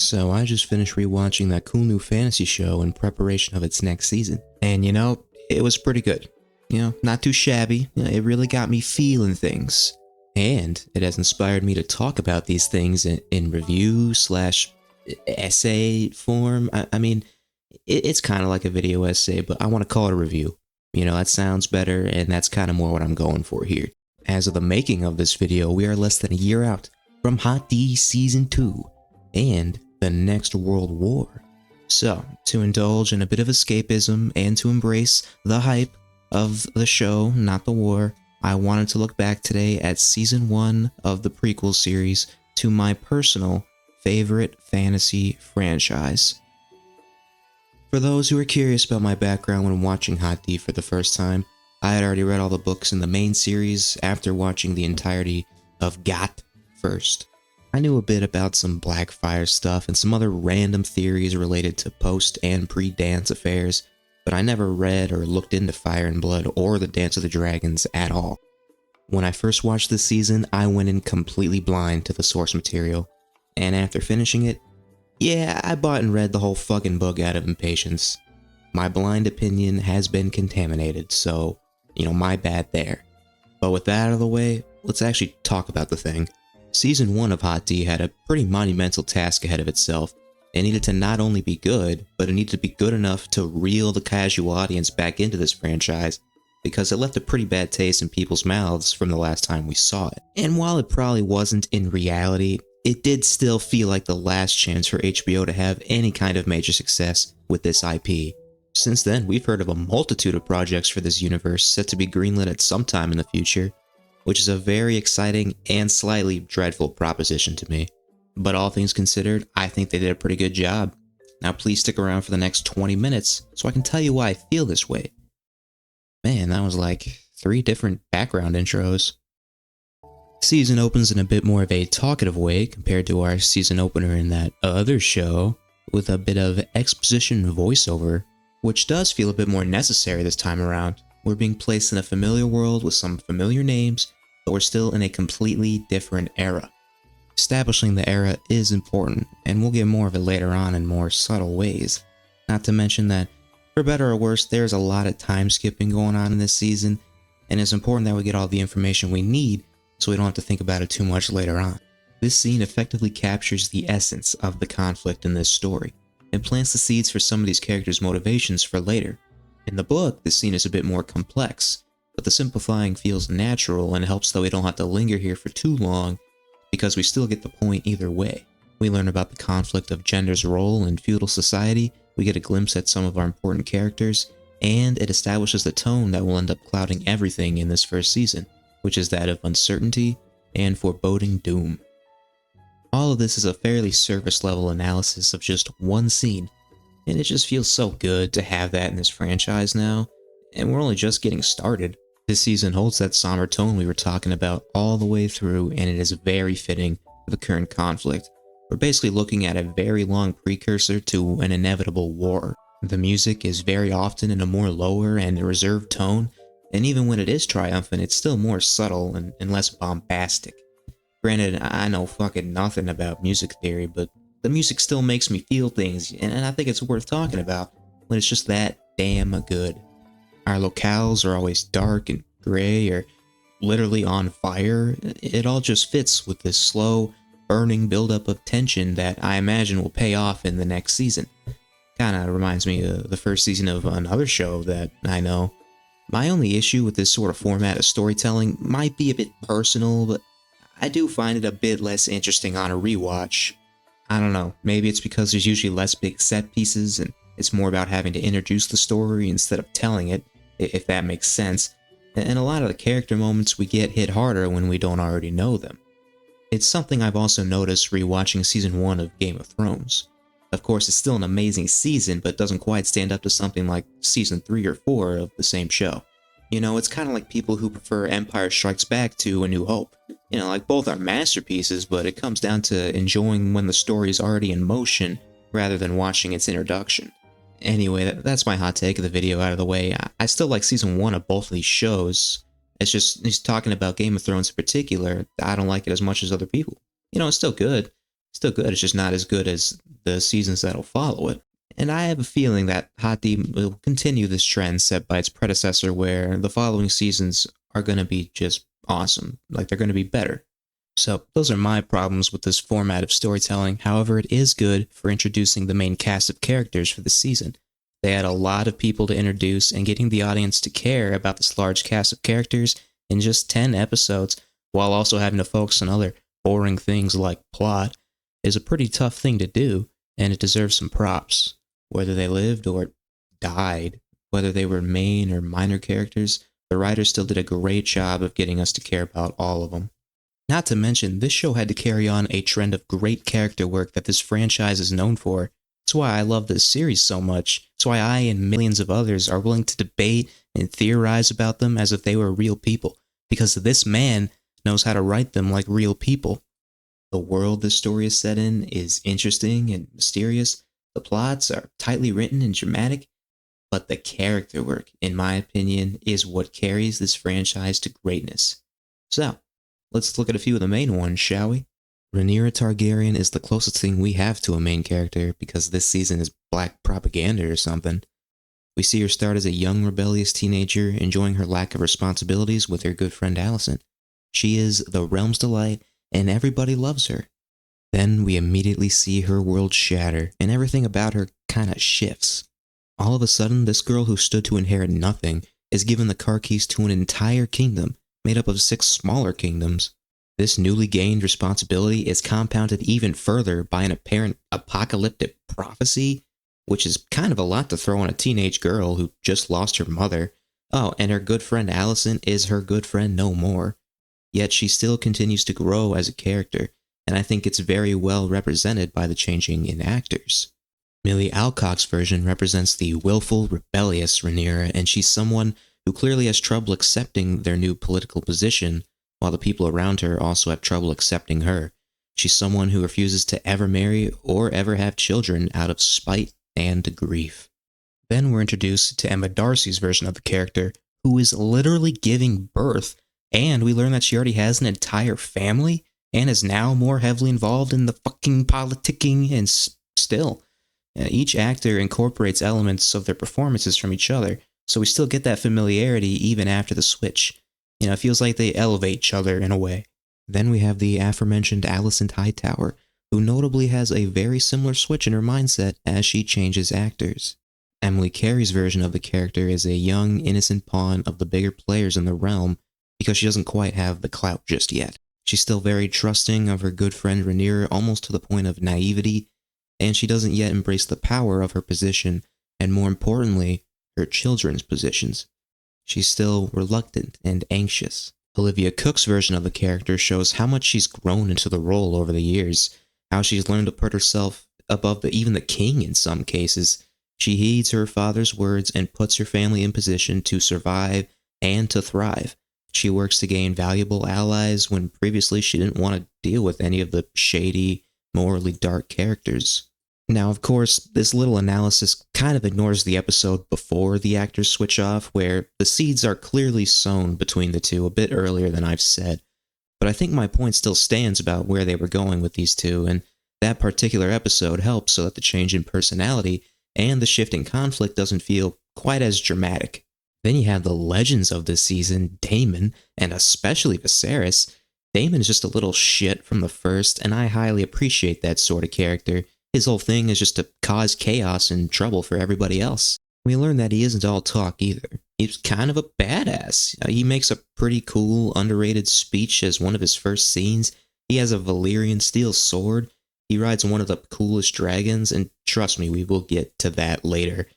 So I just finished rewatching that cool new fantasy show in preparation of its next season. And it was pretty good. Not too shabby. It really got me feeling things. And it has inspired me to talk about these things in review slash essay form. I mean, it's kind of like a video essay, but I want to call it a review. That sounds better, and that's kind of more what I'm going for here. As of the making of this video, we are less than a year out from Hot D Season 2 and the next World War. So, to indulge in a bit of escapism and to embrace the hype of the show, not the war, I wanted to look back today at Season 1 of the prequel series to my personal favorite fantasy franchise. For those who are curious about my background when watching Hot D for the first time, I had already read all the books in the main series after watching the entirety of GOT first. I knew a bit about some Blackfire stuff and some other random theories related to post and pre-dance affairs, but I never read or looked into Fire and Blood or the Dance of the Dragons at all. When I first watched this season, I went in completely blind to the source material, and after finishing it, I bought and read the whole fucking book out of impatience. My blind opinion has been contaminated, so, my bad there. But with that out of the way, let's actually talk about the thing. Season 1 of Hot D had a pretty monumental task ahead of itself. It needed to not only be good, but it needed to be good enough to reel the casual audience back into this franchise, because it left a pretty bad taste in people's mouths from the last time we saw it. And while it probably wasn't in reality, it did still feel like the last chance for HBO to have any kind of major success with this IP. Since then, we've heard of a multitude of projects for this universe set to be greenlit at some time in the future, which is a very exciting and slightly dreadful proposition to me. But all things considered, I think they did a pretty good job. Now please stick around for the next 20 minutes so I can tell you why I feel this way. Man, that was like 3 different background intros. The season opens in a bit more of a talkative way compared to our season opener in that other show, with a bit of exposition voiceover, which does feel a bit more necessary this time around. We're being placed in a familiar world with some familiar names, but we're still in a completely different era. Establishing the era is important, and we'll get more of it later on in more subtle ways. Not to mention that, for better or worse, there's a lot of time skipping going on in this season, and it's important that we get all the information we need so we don't have to think about it too much later on. This scene effectively captures the essence of the conflict in this story, and plants the seeds for some of these characters' motivations for later. In the book, this scene is a bit more complex, but the simplifying feels natural and helps that we don't have to linger here for too long, because we still get the point either way. We learn about the conflict of gender's role in feudal society, we get a glimpse at some of our important characters, and it establishes the tone that will end up clouding everything in this first season, which is that of uncertainty and foreboding doom. All of this is a fairly surface level analysis of just one scene, and it just feels so good to have that in this franchise now, and we're only just getting started. This season holds that somber tone we were talking about all the way through, and it is very fitting for the current conflict. We're basically looking at a very long precursor to an inevitable war. The music is very often in a more lower and reserved tone, and even when it is triumphant, it's still more subtle and less bombastic. Granted, I know fucking nothing about music theory, but the music still makes me feel things, and I think it's worth talking about when it's just that damn good. Our locales are always dark and gray or literally on fire. It all just fits with this slow, burning buildup of tension that I imagine will pay off in the next season. Kinda reminds me of the first season of another show that I know. My only issue with this sort of format of storytelling might be a bit personal, but I do find it a bit less interesting on a rewatch. I don't know, maybe it's because there's usually less big set pieces and it's more about having to introduce the story instead of telling it, if that makes sense, and a lot of the character moments we get hit harder when we don't already know them. It's something I've also noticed rewatching season 1 of Game of Thrones. Of course, it's still an amazing season, but doesn't quite stand up to something like season 3 or 4 of the same show. It's kind of like people who prefer Empire Strikes Back to A New Hope. Like both are masterpieces, but it comes down to enjoying when the story is already in motion rather than watching its introduction. Anyway, that's my hot take of the video out of the way. I still like season 1 of both of these shows. It's just, he's talking about Game of Thrones in particular, I don't like it as much as other people. It's still good. It's just not as good as the seasons that'll follow it. And I have a feeling that Hot D will continue this trend set by its predecessor, where the following seasons are going to be just awesome. Like, they're going to be better. So, those are my problems with this format of storytelling. However, it is good for introducing the main cast of characters for the season. They had a lot of people to introduce, and getting the audience to care about this large cast of characters in just 10 episodes, while also having to focus on other boring things like plot, is a pretty tough thing to do, and it deserves some props. Whether they lived or died, whether they were main or minor characters, the writers still did a great job of getting us to care about all of them. Not to mention, this show had to carry on a trend of great character work that this franchise is known for. That's why I love this series so much. It's why I and millions of others are willing to debate and theorize about them as if they were real people, because this man knows how to write them like real people. The world this story is set in is interesting and mysterious. The plots are tightly written and dramatic, but the character work, in my opinion, is what carries this franchise to greatness. So, let's look at a few of the main ones, shall we? Rhaenyra Targaryen is the closest thing we have to a main character, because this season is black propaganda or something. We see her start as a young, rebellious teenager, enjoying her lack of responsibilities with her good friend Alicent. She is the realm's delight, and everybody loves her. Then we immediately see her world shatter, and everything about her kinda shifts. All of a sudden, this girl who stood to inherit nothing is given the car keys to an entire kingdom, made up of 6 smaller kingdoms. This newly gained responsibility is compounded even further by an apparent apocalyptic prophecy, which is kind of a lot to throw on a teenage girl who just lost her mother. Oh, and her good friend Alicent is her good friend no more. Yet she still continues to grow as a character, and I think it's very well represented by the changing in actors. Millie Alcock's version represents the willful, rebellious Rhaenyra, and she's someone who clearly has trouble accepting their new political position, while the people around her also have trouble accepting her. She's someone who refuses to ever marry or ever have children out of spite and grief. Then we're introduced to Emma Darcy's version of the character, who is literally giving birth, and we learn that she already has an entire family, and is now more heavily involved in the fucking politicking, and still. Each actor incorporates elements of their performances from each other, so we still get that familiarity even after the switch. It feels like they elevate each other in a way. Then we have the aforementioned Alicent Hightower, who notably has a very similar switch in her mindset as she changes actors. Emily Carey's version of the character is a young, innocent pawn of the bigger players in the realm, because she doesn't quite have the clout just yet. She's still very trusting of her good friend Rhaenyra, almost to the point of naivety, and she doesn't yet embrace the power of her position, and more importantly, her children's positions. She's still reluctant and anxious. Olivia Cook's version of the character shows how much she's grown into the role over the years, how she's learned to put herself above even the king in some cases. She heeds her father's words and puts her family in position to survive and to thrive. She works to gain valuable allies when previously she didn't want to deal with any of the shady, morally dark characters. Now, of course, this little analysis kind of ignores the episode before the actors switch off, where the seeds are clearly sown between the two a bit earlier than I've said. But I think my point still stands about where they were going with these two, and that particular episode helps so that the change in personality and the shift in conflict doesn't feel quite as dramatic. Then you have the legends of this season, Daemon, and especially Viserys. Daemon is just a little shit from the first, and I highly appreciate that sort of character. His whole thing is just to cause chaos and trouble for everybody else. We learn that he isn't all talk either. He's kind of a badass. He makes a pretty cool, underrated speech as one of his first scenes. He has a Valyrian steel sword. He rides one of the coolest dragons, and trust me, we will get to that later.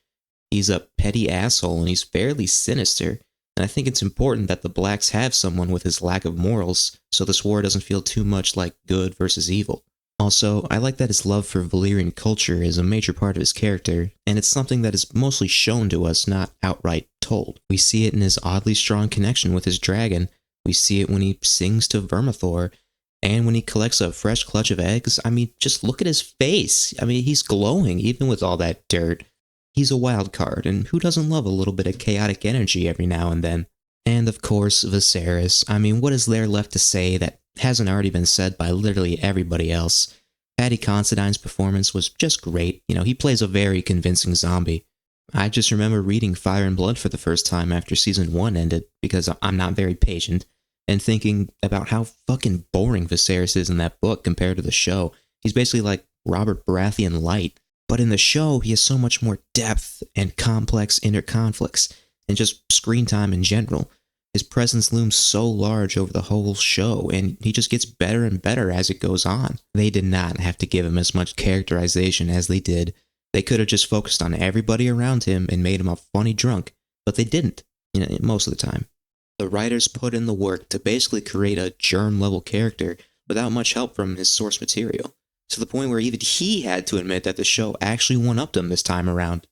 He's a petty asshole, and he's fairly sinister, and I think it's important that the Blacks have someone with his lack of morals, so this war doesn't feel too much like good versus evil. Also, I like that his love for Valyrian culture is a major part of his character, and it's something that is mostly shown to us, not outright told. We see it in his oddly strong connection with his dragon, we see it when he sings to Vermithor, and when he collects a fresh clutch of eggs. I mean, just look at his face. I mean, he's glowing, even with all that dirt. He's a wild card, and who doesn't love a little bit of chaotic energy every now and then? And of course, Viserys. I mean, what is there left to say that hasn't already been said by literally everybody else? Paddy Considine's performance was just great. He plays a very convincing zombie. I just remember reading Fire and Blood for the first time after season 1 ended, because I'm not very patient, and thinking about how fucking boring Viserys is in that book compared to the show. He's basically like Robert Baratheon light. But in the show, he has so much more depth and complex inner conflicts, and just screen time in general. His presence looms so large over the whole show, and he just gets better and better as it goes on. They did not have to give him as much characterization as they did. They could have just focused on everybody around him and made him a funny drunk, but they didn't, most of the time. The writers put in the work to basically create a germ-level character without much help from his source material, to the point where even he had to admit that the show actually one-upped him this time around.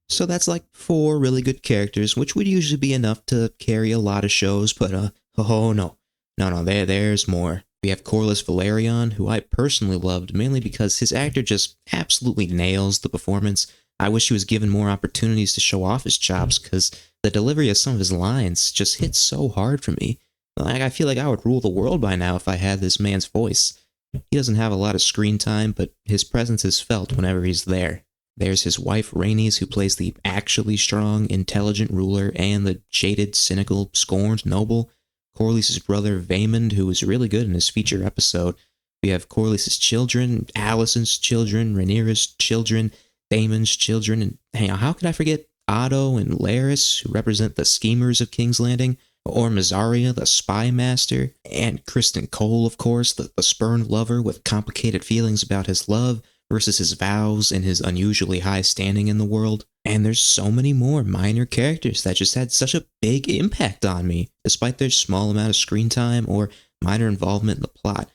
So that's like 4 really good characters, which would usually be enough to carry a lot of shows, but oh no. No, there's more. We have Corlys Velaryon, who I personally loved, mainly because his actor just absolutely nails the performance. I wish he was given more opportunities to show off his chops, because the delivery of some of his lines just hits so hard for me. I feel like I would rule the world by now if I had this man's voice. He doesn't have a lot of screen time, but his presence is felt whenever he's there. There's his wife Rhaenys, who plays the actually strong, intelligent ruler and the jaded, cynical, scorned noble. Corlys' brother Vaemond, who is really good in his feature episode. We have Corlys' children, Alicent's children, Rhaenyra's children, Daemon's children, and hang on, how could I forget Otto and Larys, who represent the schemers of King's Landing, or Mysaria, the spy master, and Criston Cole, of course, the spurned lover with complicated feelings about his love versus his vows and his unusually high standing in the world. And there's so many more minor characters that just had such a big impact on me, despite their small amount of screen time or minor involvement in the plot.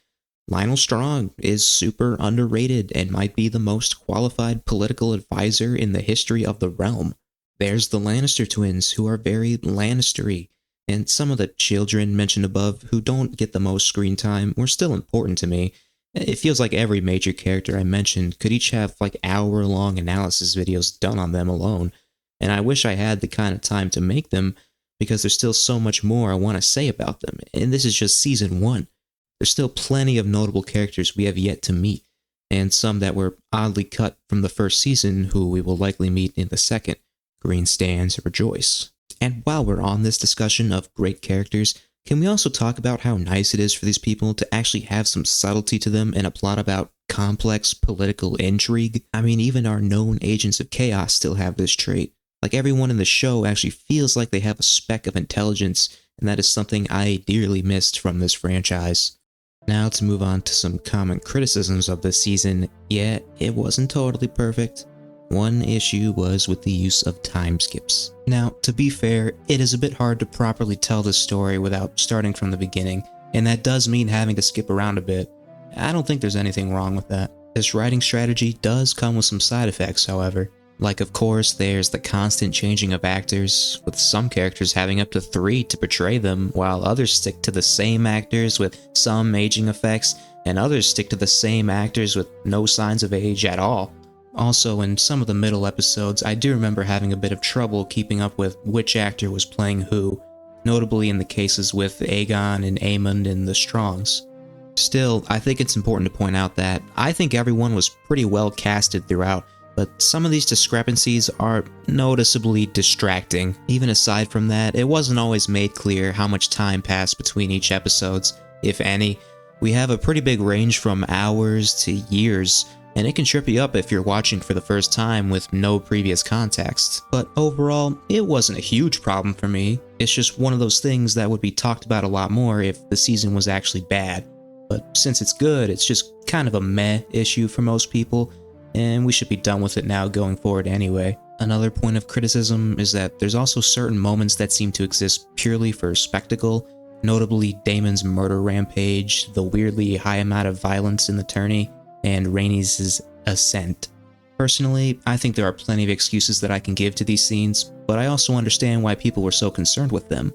Lionel Strong is super underrated and might be the most qualified political advisor in the history of the realm. There's the Lannister twins, who are very Lannistery, and some of the children mentioned above who don't get the most screen time were still important to me. It feels like every major character I mentioned could each have like hour-long analysis videos done on them alone, and I wish I had the kind of time to make them, because there's still so much more I want to say about them, and this is just season 1. There's still plenty of notable characters we have yet to meet, and some that were oddly cut from the first season who we will likely meet in the second. Green stands rejoice. And while we're on this discussion of great characters, can we also talk about how nice it is for these people to actually have some subtlety to them in a plot about complex political intrigue? I mean, even our known agents of chaos still have this trait. Like, everyone in the show actually feels like they have a speck of intelligence, and that is something I dearly missed from this franchise. Now to move on to some common criticisms of this season. Yeah, it wasn't totally perfect. One issue was with the use of time skips. Now, to be fair, it is a bit hard to properly tell this story without starting from the beginning, and that does mean having to skip around a bit. I don't think there's anything wrong with that. This writing strategy does come with some side effects, however. Like, of course, there's the constant changing of actors, with some characters having up to 3 to portray them, while others stick to the same actors with some aging effects, and others stick to the same actors with no signs of age at all. Also, in some of the middle episodes, I do remember having a bit of trouble keeping up with which actor was playing who, notably in the cases with Aegon and Aemond and the Strongs. Still, I think it's important to point out that I think everyone was pretty well casted throughout, but some of these discrepancies are noticeably distracting. Even aside from that, it wasn't always made clear how much time passed between each episodes, if any. We have a pretty big range from hours to years, and it can trip you up if you're watching for the first time with no previous context. But overall, it wasn't a huge problem for me. It's just one of those things that would be talked about a lot more if the season was actually bad. But since it's good, it's just kind of a meh issue for most people, and we should be done with it now going forward anyway. Another point of criticism is that there's also certain moments that seem to exist purely for spectacle, notably Daemon's murder rampage, the weirdly high amount of violence in the tourney, and Rhaenys' ascent. Personally, I think there are plenty of excuses that I can give to these scenes, but I also understand why people were so concerned with them.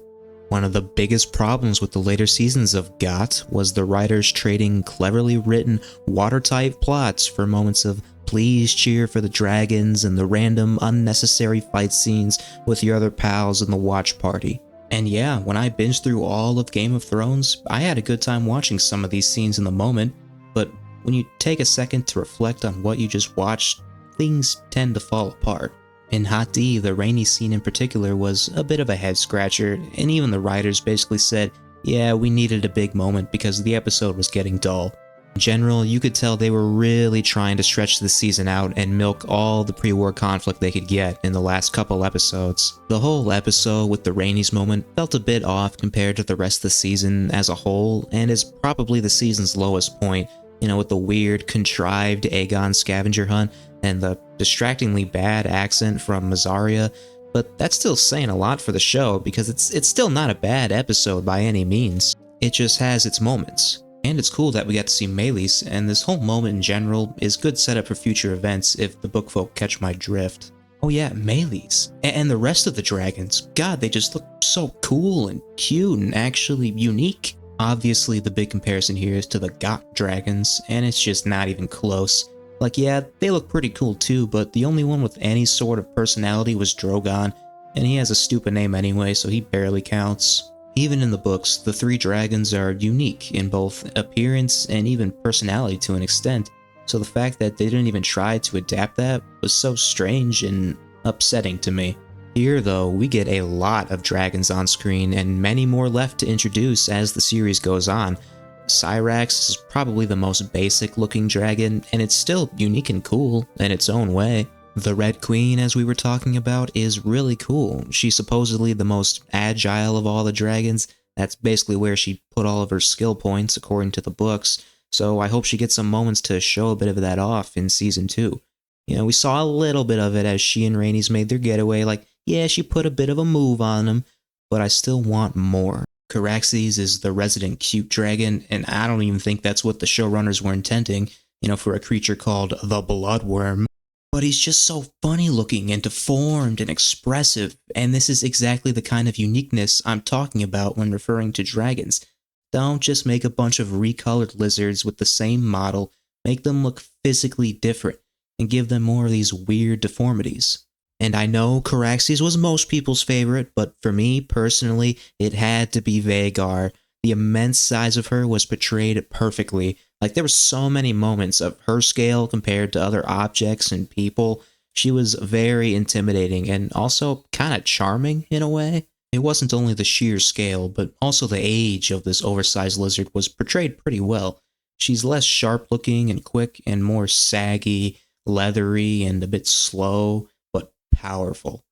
One of the biggest problems with the later seasons of GOT was the writers trading cleverly written, watertight plots for moments of please cheer for the dragons and the random, unnecessary fight scenes with your other pals in the watch party. And yeah, when I binged through all of Game of Thrones, I had a good time watching some of these scenes in the moment, but when you take a second to reflect on what you just watched, things tend to fall apart. In Hot D, the rainy scene in particular was a bit of a head scratcher, and even the writers basically said, yeah, we needed a big moment because the episode was getting dull. In general, you could tell they were really trying to stretch the season out and milk all the pre-war conflict they could get in the last couple episodes. The whole episode with the Rainey's moment felt a bit off compared to the rest of the season as a whole, and is probably the season's lowest point, with the weird, contrived Aegon scavenger hunt and the distractingly bad accent from Mazaria. But that's still saying a lot for the show because it's still not a bad episode by any means. It just has its moments. And it's cool that we got to see Meleys, and this whole moment in general is good setup for future events if the bookfolk catch my drift. Oh yeah, Meleys. And the rest of the dragons. God, they just look so cool and cute and actually unique. Obviously, the big comparison here is to the Got dragons, and it's just not even close. Like, yeah, they look pretty cool too, but the only one with any sort of personality was Drogon, and he has a stupid name anyway, so he barely counts. Even in the books, the three dragons are unique in both appearance and even personality to an extent, so the fact that they didn't even try to adapt that was so strange and upsetting to me. Here though, we get a lot of dragons on screen and many more left to introduce as the series goes on. Syrax is probably the most basic looking dragon, and it's still unique and cool in its own way. The Red Queen, as we were talking about, is really cool. She's supposedly the most agile of all the dragons. That's basically where she put all of her skill points according to the books, so I hope she gets some moments to show a bit of that off in Season 2. We saw a little bit of it as she and Rhaenys made their getaway, like, yeah, she put a bit of a move on him, but I still want more. Caraxes is the resident cute dragon, and I don't even think that's what the showrunners were intending, for a creature called the Bloodworm. But he's just so funny looking and deformed and expressive, and this is exactly the kind of uniqueness I'm talking about when referring to dragons. Don't just make a bunch of recolored lizards with the same model, make them look physically different, and give them more of these weird deformities. And I know Caraxes was most people's favorite, but for me, personally, it had to be Vhagar. The immense size of her was portrayed perfectly. Like, there were so many moments of her scale compared to other objects and people. She was very intimidating and also kind of charming in a way. It wasn't only the sheer scale, but also the age of this oversized lizard was portrayed pretty well. She's less sharp looking and quick and more saggy, leathery, and a bit slow, but powerful.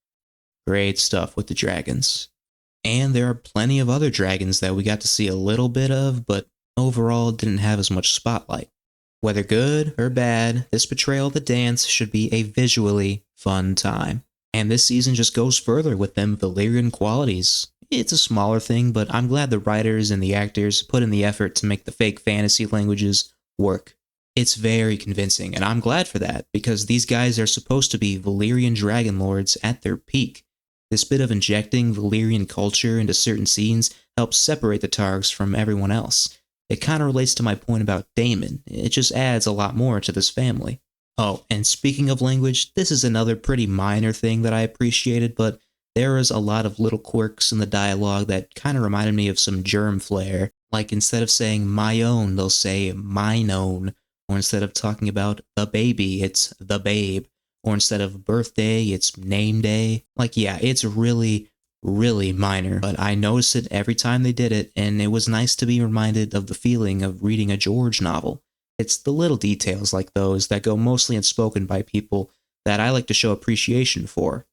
Great stuff with the dragons. And there are plenty of other dragons that we got to see a little bit of, but overall didn't have as much spotlight. Whether good or bad, this portrayal of the dance should be a visually fun time. And this season just goes further with them Valyrian qualities. It's a smaller thing, but I'm glad the writers and the actors put in the effort to make the fake fantasy languages work. It's very convincing, and I'm glad for that, because these guys are supposed to be Valyrian dragon lords at their peak. This bit of injecting Valyrian culture into certain scenes helps separate the Targs from everyone else. It kind of relates to my point about Daemon. It just adds a lot more to this family. Oh, and speaking of language, this is another pretty minor thing that I appreciated, but there is a lot of little quirks in the dialogue that kind of reminded me of some germ flair. Like, instead of saying my own, they'll say mine own. Or instead of talking about the baby, it's the babe. Or instead of birthday, it's name day. Like, yeah, it's really, really minor, but I noticed it every time they did it, and it was nice to be reminded of the feeling of reading a George novel. It's the little details like those that go mostly unspoken by people that I like to show appreciation for.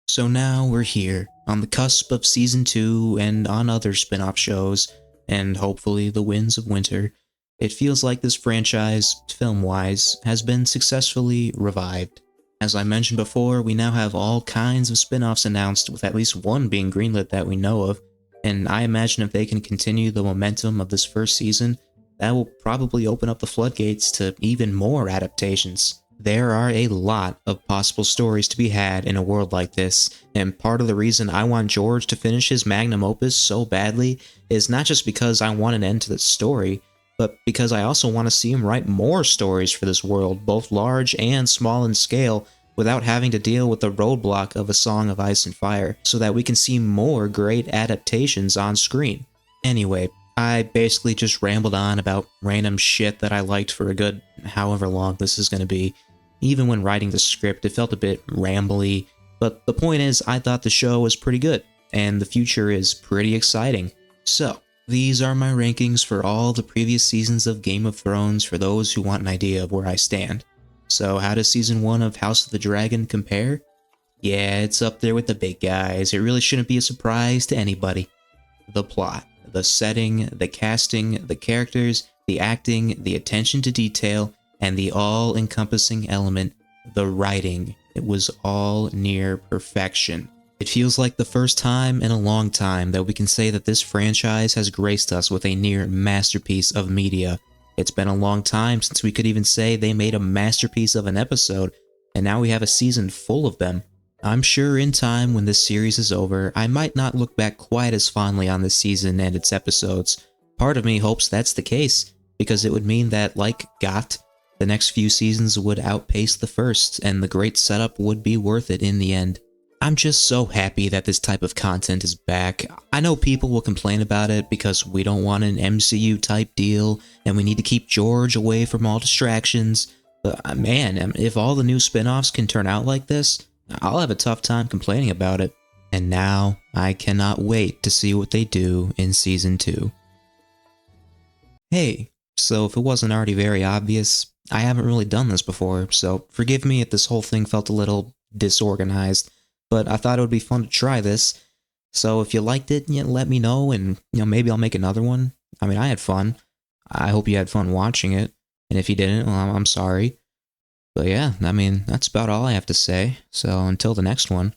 So now we're here, on the cusp of Season 2 and on other spin-off shows, and hopefully the Winds of Winter. It feels like this franchise, film-wise, has been successfully revived. As I mentioned before, we now have all kinds of spin-offs announced, with at least one being greenlit that we know of, and I imagine if they can continue the momentum of this first season, that will probably open up the floodgates to even more adaptations. There are a lot of possible stories to be had in a world like this, and part of the reason I want George to finish his magnum opus so badly is not just because I want an end to the story, but because I also want to see him write more stories for this world, both large and small in scale, without having to deal with the roadblock of A Song of Ice and Fire, so that we can see more great adaptations on screen. Anyway, I basically just rambled on about random shit that I liked for a good however long this is going to be. Even when writing the script, it felt a bit rambly, but the point is, I thought the show was pretty good, and the future is pretty exciting. So, these are my rankings for all the previous seasons of Game of Thrones for those who want an idea of where I stand. So, how does Season 1 of House of the Dragon compare? Yeah, it's up there with the big guys. It really shouldn't be a surprise to anybody. The plot, the setting, the casting, the characters, the acting, the attention to detail, and the all-encompassing element, the writing. It was all near perfection. It feels like the first time in a long time that we can say that this franchise has graced us with a near masterpiece of media. It's been a long time since we could even say they made a masterpiece of an episode, and now we have a season full of them. I'm sure in time when this series is over, I might not look back quite as fondly on this season and its episodes. Part of me hopes that's the case, because it would mean that, like GOT, the next few seasons would outpace the first, and the great setup would be worth it in the end. I'm just so happy that this type of content is back. I know people will complain about it because we don't want an MCU type deal, and we need to keep George away from all distractions. But man, if all the new spin-offs can turn out like this, I'll have a tough time complaining about it. And now, I cannot wait to see what they do in Season 2. Hey, so if it wasn't already very obvious, I haven't really done this before, so forgive me if this whole thing felt a little disorganized, but I thought it would be fun to try this. So if you liked it, let me know, and maybe I'll make another one. I mean, I had fun. I hope you had fun watching it, and if you didn't, well, I'm sorry. But yeah, I mean, that's about all I have to say, so until the next one,